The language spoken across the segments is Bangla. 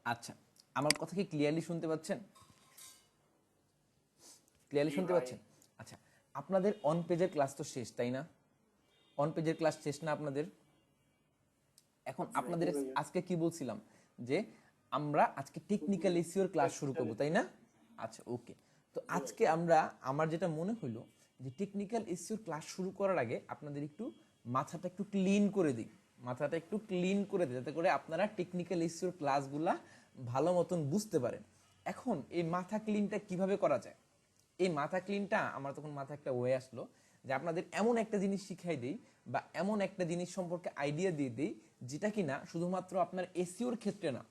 আচ্ছা, আমার কথা কি ক্লিয়ারলি শুনতে পাচ্ছেন? ক্লিয়ারলি জি শুনতে ভাই। পাচ্ছেন? আচ্ছা, আপনাদের অন পেজের ক্লাস তো শেষ, তাই না? অন পেজের ক্লাস শেষ না আপনাদের? এখন জি ভাই। আপনাদের আজকে কি বলছিলাম যে আমরা আজকে টেকনিক্যাল এসইওর ক্লাস শুরু করব, তাই না? আচ্ছা, ওকে। তো জি ভাই। আজকে আমার যেটা মনে হলো যে টেকনিক্যাল এসইওর ক্লাস শুরু করার আগে আপনাদের একটু মাথাটা একটু ক্লিন করে দিই। মাথাটা একটু ক্লিন করে দিই যাতে করে আপনারা টেকনিক্যাল এসইওর ক্লাসগুলা ভালো মতন বুঝতে পারেন। এখন এই মাথা ক্লিনটা কিভাবে করা যায়? এই মাথা ক্লিনটা আমার তখন মাথায় একটা ওয়ে আসলো যে আপনাদের এমন একটা জিনিস শিখাই দেই বা এমন একটা জিনিস সম্পর্কে আইডিয়া দিয়ে দেই যেটা কিনা শুধুমাত্র আপনার এসইওর ক্ষেত্রে না,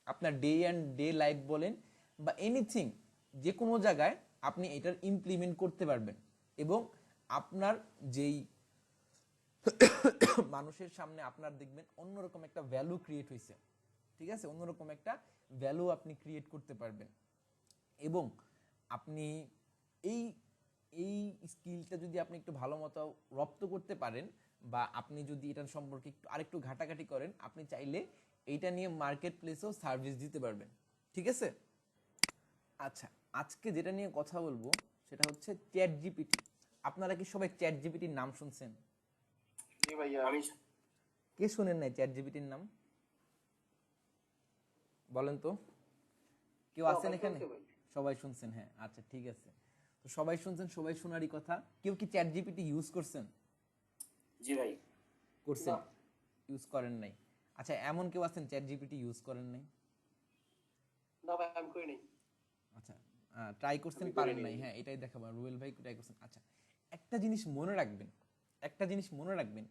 আপনার ডে অ্যান্ড ডে লাইফ বলেন বা এনিথিং, যে কোনো জায়গায় আপনি এটার ইমপ্লিমেন্ট করতে পারবেন এবং আপনার যেই মানুষের সামনে আপনার দেখবেন অন্যরকম একটা ভ্যালু ক্রিয়েট হয়েছে। ঠিক আছে, অন্যরকম একটা ভ্যালু আপনি ক্রিয়েট করতে পারবেন এবং আপনি এই এই স্কিলটা যদি আপনি একটু ভালো মতো রপ্ত করতে পারেন বা আপনি যদি এটার সম্পর্কে একটু আরেকটু ঘাটাঘাটি করেন, আপনি চাইলে এইটা নিয়ে মার্কেট প্লেসেও সার্ভিস দিতে পারবেন। ঠিক আছে? আচ্ছা, আজকে যেটা নিয়ে কথা বলবো সেটা হচ্ছে চ্যাট জিপিটি। আপনারা কি সবাই চ্যাট জিপিটির নাম শুনছেন? জি ভাইয়া। কে শুনেন নাই চ্যাট জিপিটির নাম? বলেন তো, কেউ আছেন সবাই এখানে? শুনছে ভাই। সবাই শুনছেন, হ্যাঁ, আচ্ছা ঠিক আছে। তো সবাই শুনছেন, সবাই শোনারই কথা। কেউ কি চ্যাট জিপিটি ইউজ করছেন? জি ভাই। করছেন? না। ইউজ করেন নাই? আচ্ছা, এমন কেউ আছেন চ্যাট জিপিটি ইউজ করেন নাই? না ভাই, আমি করি নাই। আচ্ছা, ট্রাই করছেন, আমি করি পারেন নাই নাই, ভাই। হ্যাঁ এটাই দেখাবো। রুয়েল ভাই ট্রাই করছেন। আচ্ছা, একটা জিনিস মনে রাখবেন, একটা জিনিস মনে রাখবেন,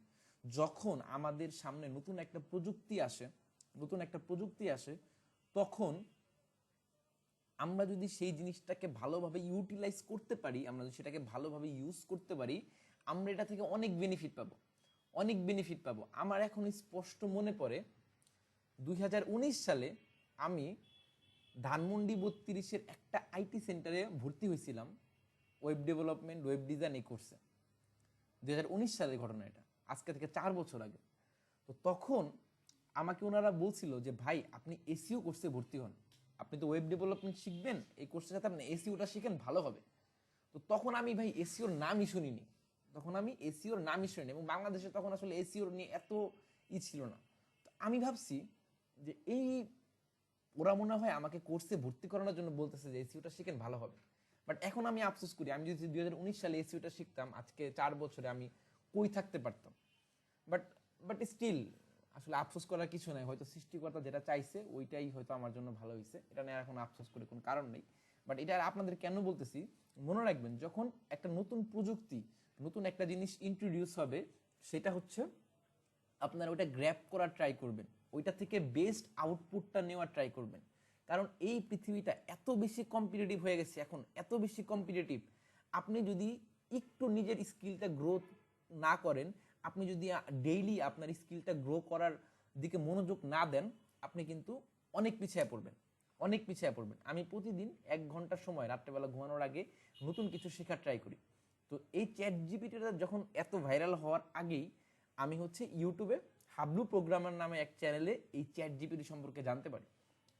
যখন আমাদের সামনে নতুন একটা প্রযুক্তি আসে, নতুন একটা প্রযুক্তি আসে, তখন আমরা যদি সেই জিনিসটাকে ভালোভাবে ইউটিলাইজ করতে পারি, আমরা যদি সেটাকে ভালোভাবে ইউজ করতে পারি, আমরা এটা থেকে অনেক বেনিফিট পাবো, অনেক বেনিফিট পাবো। আমার এখন স্পষ্ট মনে পড়ে 2019 সালে আমি ধানমন্ডি 32-এর একটা আইটি সেন্টারে ভর্তি হয়েছিলাম ওয়েব ডেভেলপমেন্ট, ওয়েব ডিজাইন এই কোর্সে। 2019 সালের ঘটনা এটা, আজকে থেকে 4 বছর আগে। তো তখন আমাকে ওনারা বলছিল যে ভাই আপনি এসইও কোর্সে ভর্তি হন, আপনি তো ওয়েব ডেভেলপমেন্ট শিখবেন, এই কোর্সের সাথে আপনি এসইওটা শিখেন, ভালো হবে। তো তখন আমি ভাই এসইওর নামই শুনিনি, তখন আমি এসইওর নামই শুনিনি এবং বাংলাদেশে তখন আসলে এসইওর নিয়ে এত ছিল না। তো আমি ভাবছি যে এই ওরা মনে হয় আমাকে কোর্সে ভর্তি করানোর জন্য বলতেছে যে এসইওটা শিখেন, ভালো হবে। বাট এখন আমি আফসোস করি, আমি যদি 2019 সালে এসইওটা শিখতাম, আজকে 4 বছরে আমি কই থাকতে পারতাম। বাট বাট স্টিল আসলে আফসোস করার কিছু নাই, হয়তো সৃষ্টিকর্তা যেটা চাইছে ওইটাই হয়তো আমার জন্য ভালো হয়েছে, এটা নিয়ে এখন আফসোস করে কোনো কারণ নেই। বাট এটা আপনাদের কেন বলতেছি, মনে রাখবেন যখন একটা নতুন প্রযুক্তি, নতুন একটা জিনিস ইন্ট্রোডিউস হবে, সেটা হচ্ছে আপনারা ওইটা গ্র্যাব করার ট্রাই করবেন, ওইটা থেকে বেস্ট আউটপুটটা নেওয়ার ট্রাই করবেন। কারণ এই পৃথিবীটা এত বেশি কম্পিটিটিভ হয়ে গেছে এখন, এত বেশি কম্পিটিটিভ, আপনি যদি একটু নিজের স্কিলটা গ্রোথ না করেন, আপনি যদি ডেইলি আপনার স্কিলটা গ্রো করার দিকে মনোযোগ না দেন, আপনি কিন্তু অনেক পিছিয়ে পড়বেন, অনেক পিছিয়ে পড়বেন। আমি প্রতিদিন 1 ঘন্টা সময় রাত্রেবেলা ঘুমানোর আগে নতুন কিছু শেখার ট্রাই করি। তো এই চ্যাট জিপিটিটা যখন এত ভাইরাল হওয়ার আগেই আমি হচ্ছে ইউটিউবে হাবলু প্রোগ্রামার নামে এক চ্যানেলে এই চ্যাট জিপিটি সম্পর্কে জানতে পারি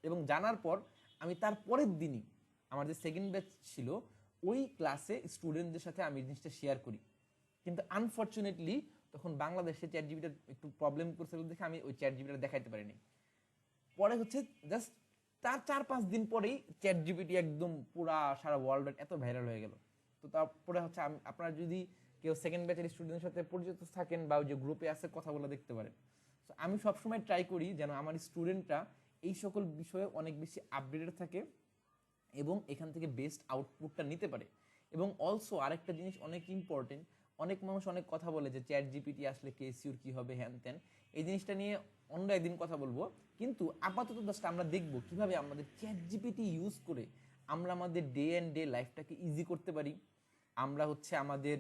এবং জানার পর আমি তার পরের দিনই আমার যে সেকেন্ড ব্যাচ ছিল ওই ক্লাসে স্টুডেন্টদের সাথে আমি জিনিসটা শেয়ার করি। কিন্তু আনফর্চুনেটলি তখন বাংলাদেশে চ্যাট জিপিটির একটু প্রবলেম করছিল দেখে আমি ওই চ্যাট জিপিটা দেখাইতে পারিনি। পরে হচ্ছে জাস্ট তার 4-5 দিন পরেই চ্যাট জিপিটি একদম পুরা সারা ওয়ার্ল্ড এত ভাইরাল হয়ে গেল। তো তারপরে হচ্ছে আপনারা যদি কেউ সেকেন্ড ব্যাচের স্টুডেন্টের সাথে পরিচিত থাকেন বা ওই যে গ্রুপে আছে কথাগুলো দেখতে পারেন। তো আমি সবসময় ট্রাই করি যেন আমার স্টুডেন্টরা এই সকল বিষয়ে অনেক বেশি আপডেটেড থাকে এবং এখান থেকে বেস্ট আউটপুটটা নিতে পারে। এবং অলসো আরেকটা জিনিস অনেক ইম্পর্টেন্ট, অনেক মানুষ অনেক কথা বলে যে চ্যাট জিপিটি আসলে কেসিউর কি হবে, হ্যান ত্যান, এই জিনিসটা নিয়ে অন্য একদিন কথা বলবো। কিন্তু আপাতত জাস্ট আমরা দেখবো কিভাবে আমাদের চ্যাট জিপিটি ইউজ করে আমরা আমাদের ডে অ্যান্ড ডে লাইফটাকে ইজি করতে পারি। আমরা হচ্ছে আমাদের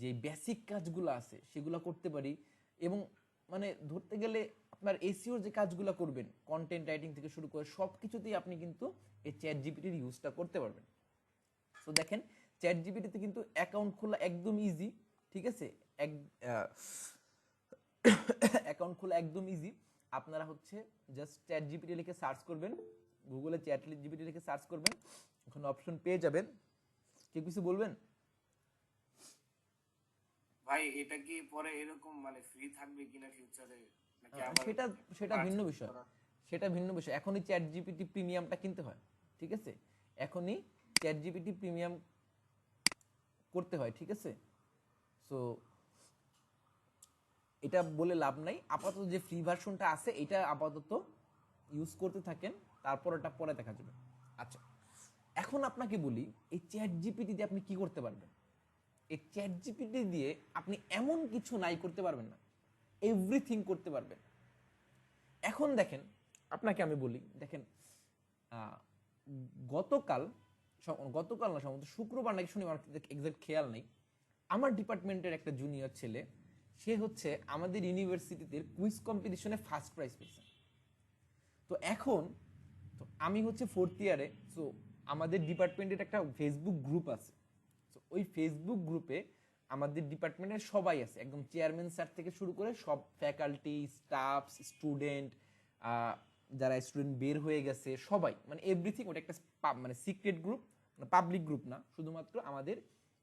যে বেসিক কাজগুলো আছে সেগুলো করতে পারি এবং মানে ধরতে গেলে আপনার এসইওর যে কাজগুলো করবেন, কন্টেন্ট রাইটিং থেকে শুরু করে সব কিছুতেই আপনি কিন্তু এই চ্যাট জিপিটির ইউজটা করতে পারবেন। সো দেখেন, চ্যাট জিপিটিতে কিন্তু অ্যাকাউন্ট খোলা একদম ইজি। ঠিক আছে, অ্যাকাউন্ট খোলা একদম ইজি। আপনারা হচ্ছে জাস্ট চ্যাট জিপিটি লিখে সার্চ করবেন, গুগলে চ্যাট জিপিটি লিখে সার্চ করবেন, ওখানে অপশন পেয়ে যাবেন। কেউ কিছু বলবেন? ভাই এটা কি পরে এরকম মানে ফ্রি থাকবে কিনা ফিউচারে, নাকি আবার সেটা সেটা ভিন্ন বিষয়, সেটা ভিন্ন বিষয়। এখনই চ্যাট জিপিটি প্রিমিয়ামটা কিনতে হয়, ঠিক আছে? এখনই চ্যাট জিপিটি প্রিমিয়াম করতে হয়, ঠিক আছে? সো এটা বলে লাভ নাই, আপাতত যে ফ্রি ভার্সনটা আছে এটা আপাতত ইউজ করতে থাকেন, তারপর এটা পরে দেখা যাবে। আচ্ছা, এখন আপনাকে বলি এই চ্যাট জিপিটি দিয়ে আপনি কি করতে পারবেন। এই চ্যাট জিপিটি দিয়ে আপনি এমন কিছু নাই করতে পারবেন না, এভরিথিং করতে পারবেন। এখন দেখেন, আপনাকে আমি বলি, দেখেন গতকাল গতকাল না সম্ভবত শুক্রবার নাকি শনিবার, এক্সাক্ট খেয়াল নেই, আমার ডিপার্টমেন্টের একটা জুনিয়র ছেলে, সে হচ্ছে আমাদের ইউনিভার্সিটিতে কুইজ কম্পিটিশনে ফার্স্ট প্রাইজ পেয়েছে। তো এখন তো আমি হচ্ছে 4th ইয়ারে, সো আমাদের ডিপার্টমেন্টের একটা ফেসবুক গ্রুপ আছে। সো ওই ফেসবুক গ্রুপে আমাদের ডিপার্টমেন্টের সবাই আছে, একদম চেয়ারম্যান স্যার থেকে শুরু করে সব ফ্যাকাল্টি, স্টাফ, স্টুডেন্ট, যারা স্টুডেন্ট বের হয়ে গেছে সবাই, মানে এভরিথিং। ওটা একটা মানে সিক্রেট গ্রুপ, মানে পাবলিক গ্রুপ না, শুধুমাত্র আমাদের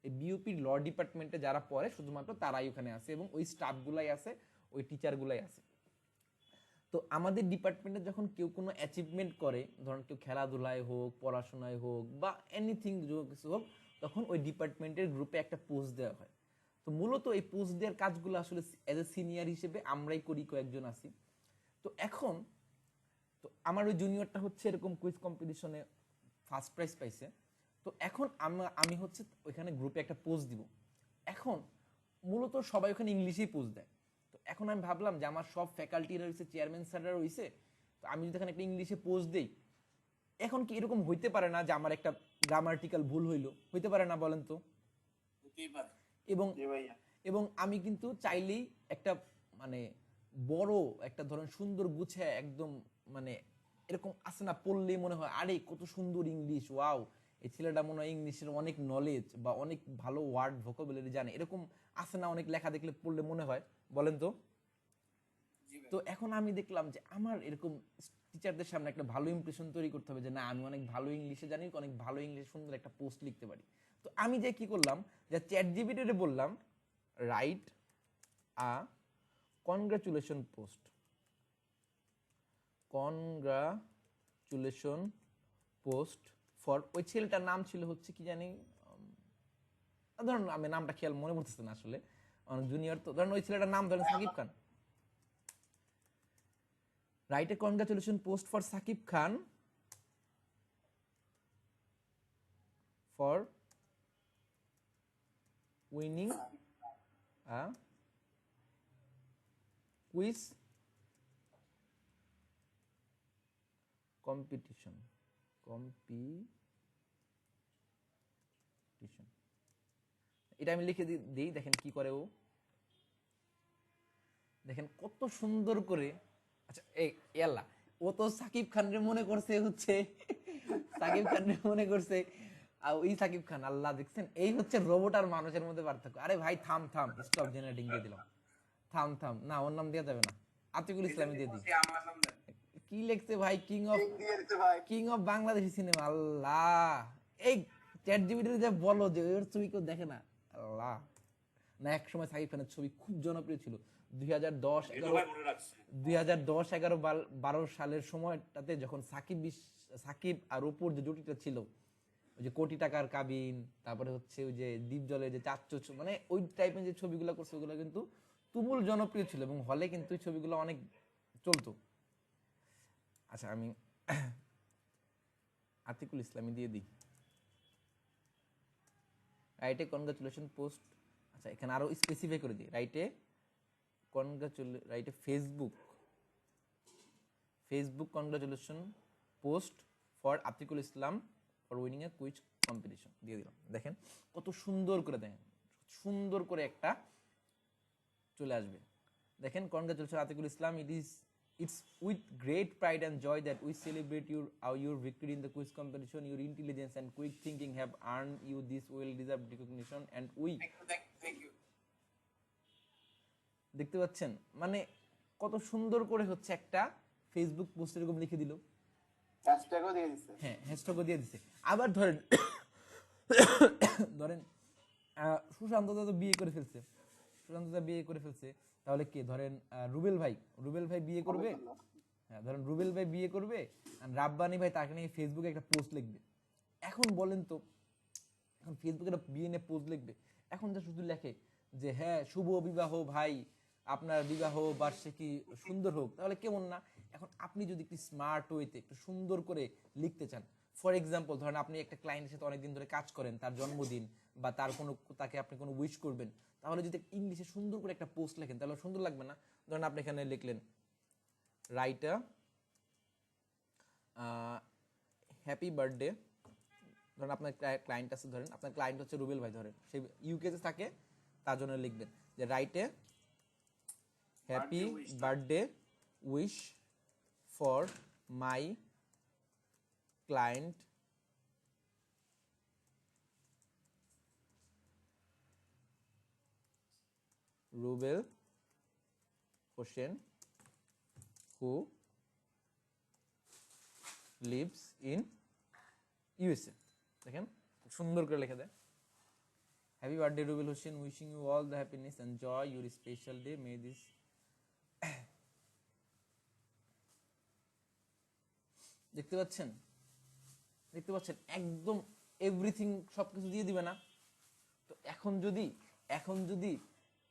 এই বিউপির ল ডিপার্টমেন্টে যারা পড়ে শুধুমাত্র তারাই ওখানে আছে, এবং ওই স্টাফগুলাই আছে, ওই টিচারগুলাই আছে। তো আমাদের ডিপার্টমেন্টে যখন কেউ কোনো অ্যাচিভমেন্ট করে, ধরেন কেউ খেলাধুলায় হোক, পড়াশোনায় হোক, বা এনিথিং কিছু হোক, তখন ওই ডিপার্টমেন্টের গ্রুপে একটা পোস্ট দেওয়া হয়। তো মূলত এই পোস্ট দেওয়ার কাজগুলো আসলে অ্যাজ এ সিনিয়র হিসেবে আমরাই করি, কয়েকজন আছি। তো এখন তো আমার ওই জুনিয়রটা হচ্ছে এরকম কুইজ কম্পিটিশনে ফার্স্ট প্রাইজ পাইছে। তো এখন আমি হচ্ছে ওইখানে গ্রুপে একটা পোস্ট দিব। এখন মূলত সবাই ওখানে ইংলিশেই পোস্ট দেয়। তো এখন আমি ভাবলাম যে আমার সব ফ্যাকাল্টিরা রয়েছে, চেয়ারম্যান স্যাররা রয়েছে, তো আমি যদি এখানে একটা ইংলিশে পোস্ট দিই, এখন কি এরকম হইতে পারে না যে আমার একটা গ্রামাটিক্যাল ভুল হইলো? হইতে পারে না, বলেন তো? হতেই পারে। এবং জি ভাইয়া। এবং আমি কিন্তু চাইলেই একটা মানে বড় একটা ধরেন সুন্দর গুছায় একদম, মানে এরকম আছে না, পড়লেই মনে হয় আরে কত সুন্দর ইংলিশ, ওয়াও, এই ছেলেটা মনে হয় ইংলিশের অনেক নলেজ বা অনেক ভালো ওয়ার্ড ভোকাবুলারি জানে, এরকম আছে না অনেক লেখা দেখলে পড়লে মনে হয়, বলেন তো? জি ভাই। তো এখন আমি দেখলাম যে আমার এরকম টিচারদের সামনে একটা ভালো ইমপ্রেশন তৈরি করতে হবে যে না, আমি অনেক ভালো ইংলিশে জানি, অনেক ভালো ইংলিশে সুন্দর একটা পোস্ট লিখতে পারি। তো আমি যে কি করলাম, যে চ্যাট জিপিটিতে বললাম write a congratulation post, congratulation post for, ওই ছেলেটার নাম ছিল হচ্ছে কি জানি, ধরুন আমি নামটা খেয়াল মনে পড়তেছে না আসলে, অনেক জুনিয়র তো, ধরেন ওই ছেলেটার নাম ধরেন Sakib Khan. Write a congratulation post for Sakib Khan for winning a quiz competition, এটা আমি লিখে দিই, দেখেন কি করে ও, দেখেন কত সুন্দর করে। আচ্ছা এই আল্লাহ, ও তো সাকিব খানরে মনে করছে হচ্ছে সাকিব খানরে মনে করছে আর ওই সাকিব খান, আল্লাহ দেখছেন, এই হচ্ছে রোবট আর মানুষের মধ্যে পার্থক্য। আরে ভাই থাম থাম, স্টপ জেনারেটিং দিয়ে দিলাম, থাম থাম, না ওর নাম দেওয়া যাবে না, আতিকুল ইসলামী দিয়ে দিই। আমার নাম দেন। কি লিখছে ভাই, কিং অফ, দিয়ে দিতে ভাই। কিং অফ বাংলাদেশি সিনেমা, আল্লাহ। এই চ্যাট জিপিটি যে বলো যে ওর ছবি কেউ দেখে না, আল্লাহ। না এক সময় সাকিব খানের ছবি খুব জনপ্রিয় ছিল, 2010 11 ভাই মনে রাখছে। 2010 11 12 সালের সময়টাতে, যখন সাকিব আর অপুর যে জুটিটা ছিল, ওই যে কোটি টাকার কাবিন, তারপরে হচ্ছে ওই যে দ্বীপ জলে যে চাচ্চু, মানে ওই টাইপের যে ছবিগুলো করছে ওগুলো কিন্তু তুমুল জনপ্রিয় ছিল, এবং হলে কিন্তু ওই ছবিগুলো অনেক চলতো। আচ্ছা আমি আতিকুল ইসলামী দিয়ে দিই, রাইটে কনগ্রাচুলেশন পোস্ট। আচ্ছা এখানে আরো স্পেসিফাই করে দিই, রাইটে রাইটে Facebook congratulation post for Atikul Islam for winning a quiz competition দিয়ে দিলাম। দেখেন কত সুন্দর করে, দেখেন সুন্দর করে একটা চলে আসবে। দেখেন congratulation Atiqul Islam, it's with great pride and joy that we celebrate your victory in the quiz competition. Your intelligence and quick thinking have earned you this well-deserved recognition, and we thank you. দেখতে পাচ্ছেন, মানে কত সুন্দর করে হচ্ছে একটা ফেসবুক পোস্ট এরকম লিখে দিল, হ্যাশট্যাগও দিয়ে দিছে। হ্যাঁ হ্যাশট্যাগও দিয়ে দিছে। আবার ধরেন ধরেন সুশান্ত দা তো বিয়ে করে ফেলছে, সুশান্ত দা বিয়ে করে ফেলছে, তাহলে কে ধরেন রুবেল ভাই, রুবেল ভাই বিয়ে করবে, হ্যাঁ ধরেন রুবেল ভাই বিয়ে করবে, আর রাব্বানি ভাই তাকে নিয়ে ফেসবুকে একটা পোস্ট লিখবে। এখন বলেন তো, এখন ফেসবুকে একটা বিয়ে নিয়ে পোস্ট লিখবে, এখন যা শুধু লেখে যে হ্যাঁ শুভ বিবাহ ভাই, আপনার বিবাহ বার্ষিকী সুন্দর হোক, তাহলে কেমন না? এখন আপনি যদি একটু স্মার্ট ওয়েতে একটু সুন্দর করে লিখতে চান, ফর এক্সাম্পল ধরেন আপনি একটা ক্লায়েন্টের সাথে অনেকদিন ধরে কাজ করেন, তার জন্মদিন বা তার কোনো, তাকে আপনি কোনো উইশ করবেন, তাহলে যদি ইংলিশে সুন্দর করে একটা পোস্ট লেখেন তাহলে সুন্দর লাগবে না? ধরেন আপনি এখানে লিখলেন রাইট আ হ্যাপি বার্থডে, ধরেন আপনার ক্লায়েন্ট আছে, ধরেন আপনার ক্লায়েন্ট হচ্ছে রুবেল ভাই, ধরেন সে ইউকেতে থাকে, তার জন্য লিখবেন যে রাইটে happy birthday wish for my client Rubel Hossain who lives in USA. দেখেন সুন্দর করে লিখে দেয়, happy birthday Rubel Hossain, wishing you all the happiness and joy your special day, may this. দেখতে পাচ্ছেন, দেখতে পাচ্ছেন একদম এভরিথিং সবকিছু দিয়ে দিবে না? তো এখন যদি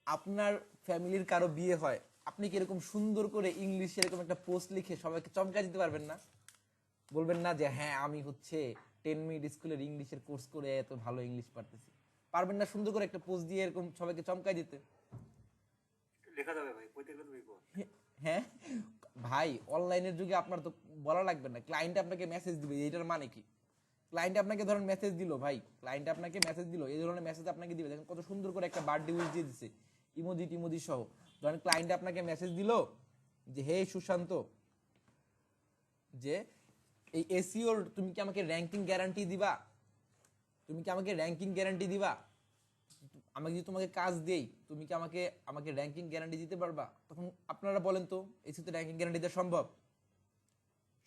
আপনার ফ্যামিলির কারো বিয়ে হয়, আপনি কি এরকম সুন্দর করে ইংলিশে এরকম একটা পোস্ট লিখে সবাইকে চমকা দিতে পারবেন না? বলবেন না যে হ্যাঁ আমি হচ্ছে 10 মিনিট স্কুলের ইংলিশের কোর্স করে এত ভালো ইংলিশ পারতেছি? পারবেন না সুন্দর করে একটা পোস্ট দিয়ে এরকম সবাইকে চমকাই দিতে? লেখা যাবে ভাই, কইতে কইতে বইবো। হ্যাঁ ভাই, অনলাইনের যুগে আপনার তো বলা লাগবে না, ক্লায়েন্ট আপনাকে মেসেজ দিবে, এটার মানে কি? ক্লায়েন্ট আপনাকে ধরেন মেসেজ দিল, ভাই ক্লায়েন্ট আপনাকে মেসেজ দিল, এই ধরনের মেসেজ আপনাকে দিবে, দেখেন কত সুন্দর করে একটা বার্থডে উইশ দিয়ে দিছে ইমোজি টিমোজি সহ। ধরেন ক্লায়েন্ট আপনাকে মেসেজ দিল যে হে সুশান্ত, যে এই এসইওর তুমি কি আমাকে র্যাঙ্কিং গ্যারান্টি দিবা, তুমি কি আমাকে র্যাঙ্কিং গ্যারান্টি দিবা, আমি যদি তোমাকে কাজ দেই তুমি কি আমাকে আমাকে র্যাঙ্কিং গ্যারান্টি দিতে পারবা? তখন আপনারা বলেন তো এসইতে র্যাঙ্কিং গ্যারান্টি দেওয়া সম্ভব?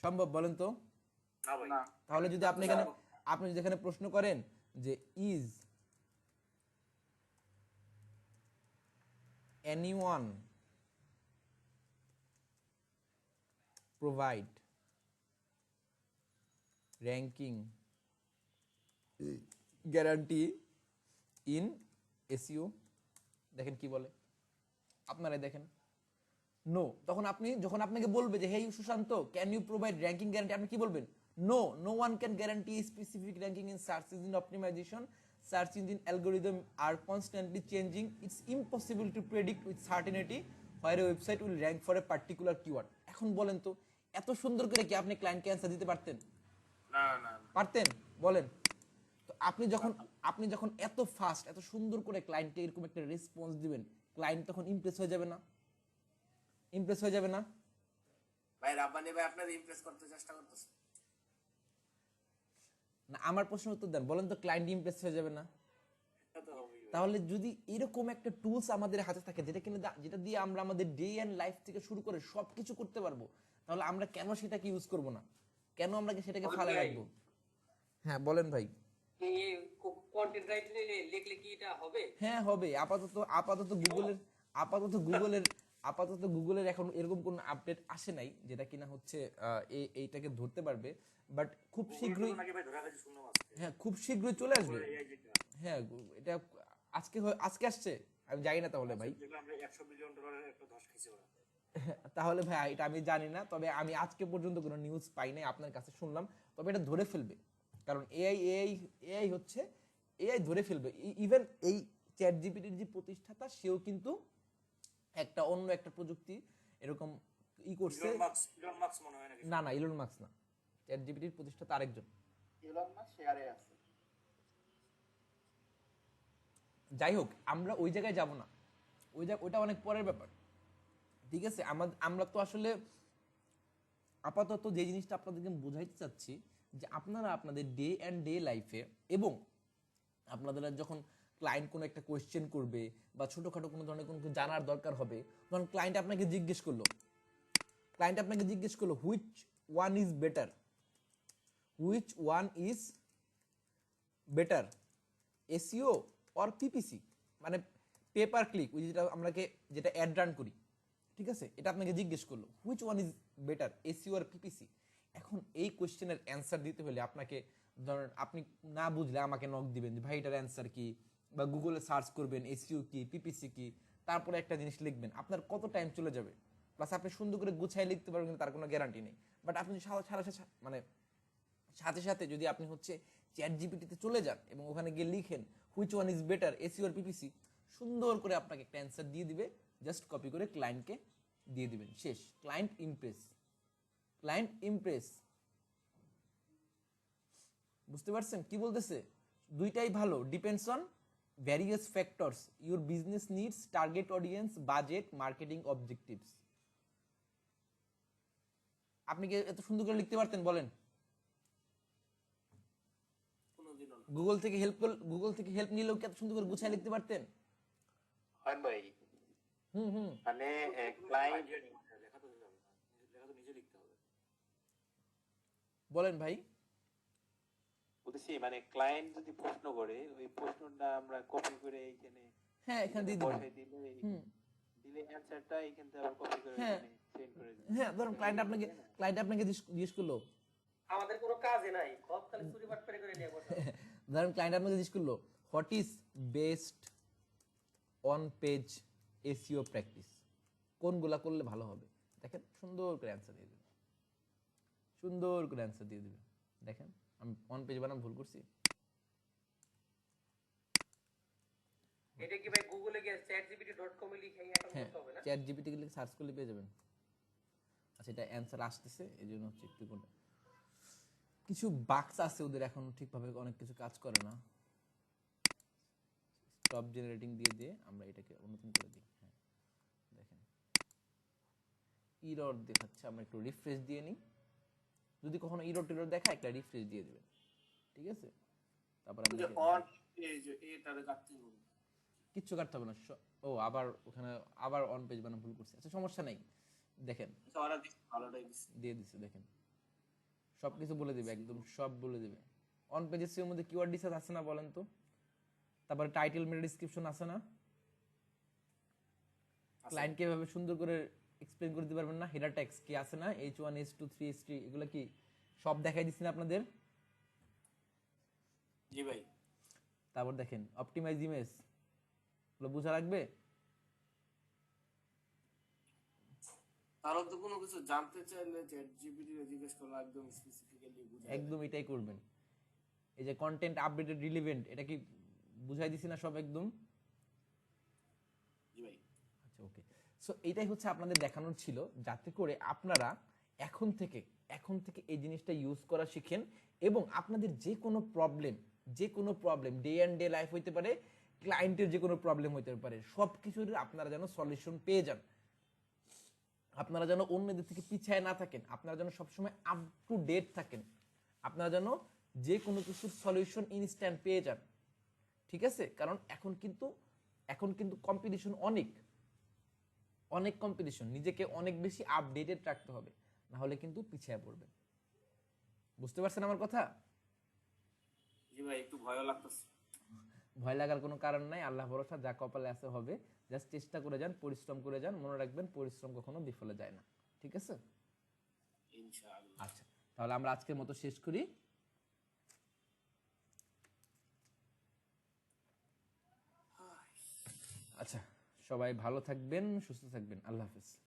সম্ভব বলেন তো? না ভাই, না। তাহলে যদি আপনি যদি এখানে প্রশ্ন করেন যে is anyone provide ranking guarantee in SEO, দেখেন কি বলে, আপনারাই দেখেন নো। তখন আপনি যখন আপনাকে বলবে যে hey Sushant can you provide ranking guarantee, আপনি কি বলবেন? No, no one can guarantee specific ranking in search engine optimization, search engine algorithm are constantly changing, it's impossible to predict with certainty where a website will rank for a particular keyword. এখন বলেন তো এত সুন্দর করে কি আপনি ক্লায়েন্টকে অ্যান্সার দিতে পারতেন? না না, পারতেন? বলেন তো। আপনি যখন এত ফাস্ট এত সুন্দর করে ক্লায়েন্টকে এরকম একটা রেসপন্স দিবেন, ক্লায়েন্ট তখন ইমপ্রেস হয়ে যাবে না? ইমপ্রেস হয়ে যাবে না? ভাই রাব্বানি ভাই আপনাদের ইমপ্রেস করতে চেষ্টা করতেছে। না, আমার প্রশ্নের উত্তর দেন, বলেন তো ক্লায়েন্ট ইমপ্রেস হয়ে যাবে না? এটা তো হবেই ভাই। তাহলে যদি এরকম একটা টুলস আমাদের হাতে থাকে যেটা দিয়ে আমরা আমাদের ডে অ্যান্ড লাইফ থেকে শুরু করে সবকিছু করতে পারবো, তাহলে আমরা কেন সেটাকে ইউজ করব না? কেন আমরা সেটাকে ফালা রাখবো? হ্যাঁ বলেন ভাই। কন্টেন্ট রাইটিং লিখলে কি এটা হবে? হ্যাঁ হবে। আপাতত গুগলের এখন এরকম কোনো আপডেট আসে নাই যেটা কিনা হচ্ছে এইটাকে ধরতে পারবে, বাট খুব শীঘ্রই, নাকি ভাই ধরা গেছে শুনলাম আজকে। হ্যাঁ খুব শীঘ্রই চলে আসবে। এই যেটা হ্যাঁ এটা আজকে আসছে, আমি জানি না তাহলে ভাই। যেগুলো আমরা 100 বিলিয়ন ডলারের একটা ধস খেয়েছি ওরা। তাহলে ভাই এটা আমি জানি না, তবে আমি আজকে পর্যন্ত কোনো নিউজ পাই নাই, আপনার কাছে শুনলাম। তবে এটা ধরে ফেলবে, কারণ এআই হচ্ছে, এআই ধরে ফেলবে। ইভেন এই চ্যাট জিপিটির যে প্রতিষ্ঠাতা সেও কিন্তু অন্য একটা প্রযুক্তি এরকম করছে। ইলন মাস্ক মনে হয় নাকি? না ইলন মাস্ক না, চ্যাট জিপিটির প্রতিষ্ঠাতা আরেকজন। ইলন মাস্ক শেয়ারে আছে। যাই হোক, আমরা ওই জায়গায় যাব না, ওইটা অনেক পরের ব্যাপার, ঠিক আছে? আমরা তো আসলে আপাতত যে জিনিসটা আপনাদেরকে বোঝাইতে চাচ্ছি যে আপনারা আপনাদের ডে অ্যান্ড ডে লাইফে এবং আপনারা যখন ক্লায়েন্ট কোনো একটা কোয়েশ্চেন করবে বা ছোটোখাটো কোনো ধরনের কোনো কিছু জানার দরকার হবে, ধরুন ক্লায়েন্ট আপনাকে জিজ্ঞেস করলো which one is better SEO or PPC, মানে পেপার ক্লিক, ওই যেটা অ্যাড রান করি, ঠিক আছে, এটা আপনাকে জিজ্ঞেস করলো which one is better SEO আর পিপিসি। এখন এই কোয়েশ্চেনের অ্যান্সার দিতে হলে আপনাকে, ধরেন আপনি না বুঝলে আমাকে নক দিবেন যে ভাই এটার অ্যান্সার কি, বা গুগলে সার্চ করবেন এসইও কি পিপিসি কি, তারপরে একটা জিনিস লিখবেন, আপনার কত টাইম চলে যাবে। প্লাস আপনি সুন্দর করে গুছাই লিখতে পারবেন কিন্তু তার কোনো গ্যারান্টি নেই। বাট আপনি সাথে সাথে যদি আপনি হচ্ছে চ্যাট জিপিটিতে চলে যান এবং ওখানে গিয়ে লিখেন which one is better SEO আর পিপিসি, সুন্দর করে আপনাকে একটা অ্যান্সার দিয়ে দিবে, জাস্ট কপি করে ক্লায়েন্টকে দিয়ে দিবেন, শেষ। Client Impress. বুঝতে পারছেন কি বলতেছে? দুইটাই ভালো, depends on various factors, your business needs, target audience, budget, marketing objectives. আপনি কি এত সুন্দর করে লিখতে পারতেন বলেন? কোনোদিনও না। গুগল থেকে হেল্প নিলেও কি এত সুন্দর করে গুছায় লিখতে পারতেন? হয় ভাই, হুম মানে ক্লায়েন্ট লেখা তো যাবে না, লেখা তো নিজে লিখতে হবে। বলেন ভাই। বলতেছি মানে ক্লায়েন্ট যদি প্রশ্ন করে ওই প্রশ্নটা আমরা কপি করে এইখানে হ্যাঁ, এখানে দিয়ে দিবেন। বসাই দিলে হুম দিলে অ্যানসারটা এইখান থেকে আবার কপি করে হ্যাঁ এখানে সেন্ড করে দিই। হ্যাঁ, ধরুন ক্লায়েন্ট আপনাকে জিজ্ঞেস করলো, আমাদের কোনো কাজে নাই, সব খালি চুরি বাটপারি করে নিয়ে বসে। ধরুন ক্লায়েন্ট আপনাকে জিজ্ঞেস করলো what is best on page SEO practice, কোনগুলা করলে ভালো হবে। দেখেন সুন্দর করে অ্যান্সার দিয়ে দেবে, দেখেন আমি অন পেজ বানাম ভুল করছি। এটা কি ভাই গুগলে গিয়ে chatgpt.com এ লিখে অ্যাকাউন্ট হ্যাঁ, করতে হবে না? চ্যাট জিপিটি গেলে সার্চ করলে পেয়ে যাবেন। আচ্ছা, এটা অ্যান্সার আসতেছে, এই জন্য হচ্ছে একটু কিছু বাক্স আছে ওদের, এখন ঠিকভাবে অনেক কিছু কাজ করে না। স্টপ জেনারেটিং দিয়ে আমরা এটাকে নতুন করে দিই। হ্যাঁ, দেখেন ইরর দেখাচ্ছে, আমরা একটু রিফ্রেশ দিয়ে নিই। যদি কখনো ইরর দেখা একটা রিফ্রেশ দিয়ে দিবেন, ঠিক আছে। তারপর যে আমরা অন এই যে এটারে কাটতে হবে। কিচ্ছু কাটতে হবে না। ও আবার ওখানে আবার অন পেজ বানাম ভুল করছি। আচ্ছা, সমস্যা নাই, দেখেন আচ্ছা, ওরা ভালোটাই দিচ্ছে। দিয়ে দিচ্ছে, দেখেন সবকিছু বলে দিবে, একদম সব বলে দিবে। অন পেজের সিওর মধ্যে কিওয়ার্ড রিসার্চ আছে না বলেন তো? তারপরে টাইটেল মেটা ডেসক্রিপশন আছে না? ক্লায়েন্টকে এভাবে সুন্দর করে এক্সপ্লেইন করে দিতে পারবেন না? হেডার ট্যাগস কি আছে না? H1 H2 3 H3 এগুলো কি সব দেখাই দিচ্ছি না আপনাদের? জি ভাই। তারপর দেখেন অপটিমাইজ ইমেজ, এগুলো বোঝা লাগবে। কারণ তো কোনো কিছু জানতে চাইলে চ্যাটজিপিটি জিজ্ঞেস করলে একদম স্পেসিফিক্যালি বুঝাই একদম এটাই করবেন। এই যে কন্টেন্ট আপডেটেড রিলেভেন্ট, এটা কি বুঝাই দিছি না সব একদম? জি ভাই। আচ্ছা, ওকে। সো এইটাই হচ্ছে আপনাদের দেখানোর ছিল, যাতে করে আপনারা এখন থেকে এই জিনিসটা ইউজ করা শিখেন এবং আপনাদের যে কোনো problem day and day life হইতে পারে, ক্লায়েন্টের যে কোনো প্রবলেম হইতে পারে, সব কিছুর আপনারা যেন সলিউশন পেয়ে যান। আপনারা যেন অন্যদের থেকে পিছিয়ে না থাকেন, আপনারা যেন সবসময় আপ টু ডেট থাকেন, আপনারা যেন যে কোনো কিছুর সলিউশন ইনস্ট্যান্ট পেয়ে যান, ঠিক আছে। কারণ এখন কিন্তু কম্পিটিশন অনেক কম্পিটিশন, নিজেকে অনেক বেশি আপডেটেড রাখতে হবে, না হলে কিন্তু পিছিয়ে পড়বেন। বুঝতে পারছেন আমার কথা? জি ভাই, একটু ভয়ও লাগতেছে। ভয় লাগার কোনো কারণ নাই, আল্লাহ ভরসা, যা কপালে আছে হবে। জাস্ট চেষ্টা করে যান, পরিশ্রম করে যান, মনে রাখবেন পরিশ্রম কখনো বিফলে যায় না, ঠিক আছে। ইনশাআল্লাহ। আচ্ছা, তাহলে আমরা আজকের মতো শেষ করি। আচ্ছা, সবাই ভালো থাকবেন, সুস্থ থাকবেন, আল্লাহ হাফেজ।